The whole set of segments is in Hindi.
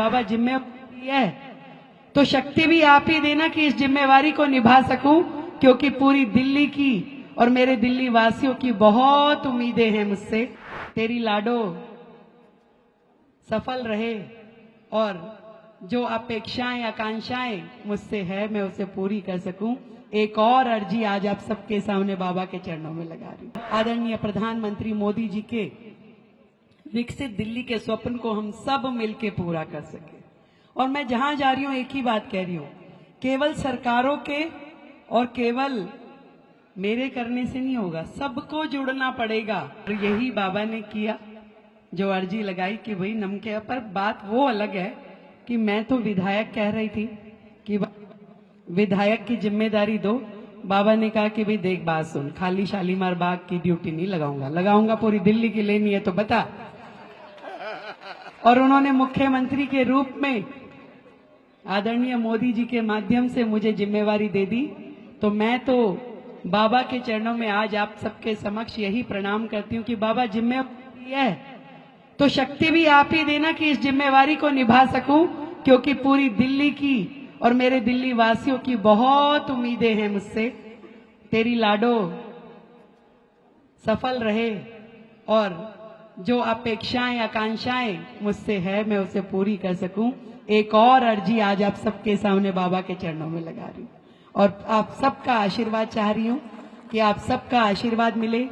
बाबा जिम्मेवारी है तो शक्ति भी आप ही देना कि इस जिम्मेवारी को निभा सकूं, क्योंकि पूरी दिल्ली की और मेरे दिल्ली वासियों की बहुत उम्मीदें हैं मुझसे। तेरी लाडो सफल रहे और जो अपेक्षाएं आकांक्षाएं मुझसे है मैं उसे पूरी कर सकूं। एक और अर्जी आज आप सबके सामने बाबा के चरणों में लगा रही हूं। आदरणीय प्रधानमंत्री मोदी जी के विकसित दिल्ली के स्वप्न को हम सब मिलकर पूरा कर सके। और मैं जहां जा रही हूं एक ही बात कह रही हूं, केवल सरकारों के और केवल मेरे करने से नहीं होगा, सबको जुड़ना पड़ेगा। और यही बाबा ने किया, जो अर्जी लगाई कि भाई नमके। पर बात वो अलग है कि मैं तो विधायक कह रही थी कि विधायक की जिम्मेदारी दो। बाबा ने कहा कि भाई देख बात सुन, खाली शालीमार बाग की ड्यूटी नहीं लगाऊंगा पूरी दिल्ली की लेनी है तो बता। और उन्होंने मुख्यमंत्री के रूप में आदरणीय मोदी जी के माध्यम से मुझे जिम्मेवारी दे दी। तो मैं तो बाबा के चरणों में आज आप सबके समक्ष यही प्रणाम करती हूँ कि बाबा जिम्मेवारी है तो शक्ति भी आप ही देना कि इस जिम्मेवारी को निभा सकूं, क्योंकि पूरी दिल्ली की और मेरे दिल्ली वासियों की बहुत उम्मीदें हैं मुझसे। तेरी लाडो सफल रहे और जो अपेक्षाएं आकांक्षाएं मुझसे है मैं उसे पूरी कर सकूं। एक और अर्जी आज आप सबके सामने बाबा के चरणों में लगा रही हूं और आप सबका आशीर्वाद चाह रही हूं कि आप सबका आशीर्वाद मिले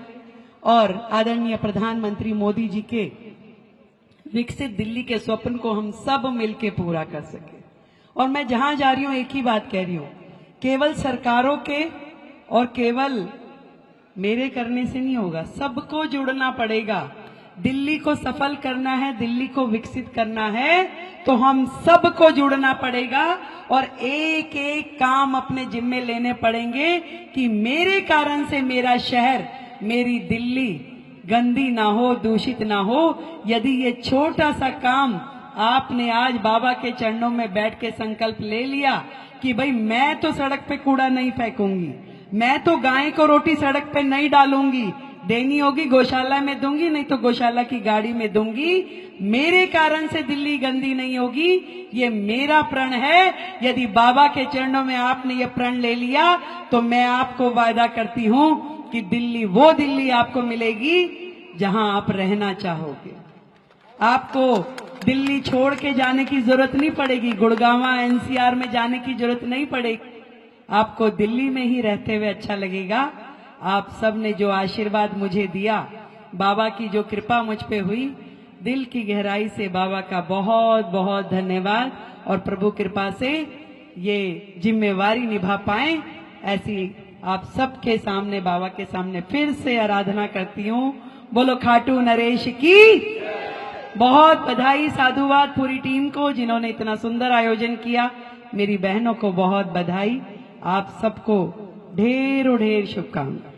और आदरणीय प्रधानमंत्री मोदी जी के विकसित दिल्ली के स्वप्न को हम सब मिलकर पूरा कर सके। और मैं जहां जा रही हूं एक ही बात कह रही हूं, केवल सरकारों के और केवल मेरे करने से नहीं होगा, सबको जुड़ना पड़ेगा। दिल्ली को सफल करना है, दिल्ली को विकसित करना है तो हम सबको जुड़ना पड़ेगा और एक एक काम अपने जिम्मे लेने पड़ेंगे कि मेरे कारण से मेरा शहर, मेरी दिल्ली गंदी ना हो, दूषित ना हो। यदि ये छोटा सा काम आपने आज बाबा के चरणों में बैठ के संकल्प ले लिया कि भाई मैं तो सड़क पे कूड़ा नहीं फेंकूंगी, मैं तो गाय को रोटी सड़क पे नहीं डालूंगी, देनी होगी गौशाला में दूंगी, नहीं तो गौशाला की गाड़ी में दूंगी, मेरे कारण से दिल्ली गंदी नहीं होगी, ये मेरा प्रण है। यदि बाबा के चरणों में आपने ये प्रण ले लिया तो मैं आपको वादा करती हूं कि दिल्ली वो दिल्ली आपको मिलेगी जहां आप रहना चाहोगे। आपको दिल्ली छोड़ के जाने की जरूरत नहीं पड़ेगी, गुड़गांव एनसीआर में जाने की जरूरत नहीं पड़ेगी, आपको दिल्ली में ही रहते हुए अच्छा लगेगा। आप सब ने जो आशीर्वाद मुझे दिया, बाबा की जो कृपा मुझ पे हुई, दिल की गहराई से बाबा का बहुत बहुत धन्यवाद। और प्रभु कृपा से ये जिम्मेवारी निभा पाए ऐसी आप सबके सामने, बाबा के सामने फिर से आराधना करती हूँ। बोलो खाटू नरेश की। बहुत बधाई, साधुवाद पूरी टीम को जिन्होंने इतना सुंदर आयोजन किया। मेरी बहनों को बहुत बधाई। आप सबको ढेरों ढेर शुभकामनाएं।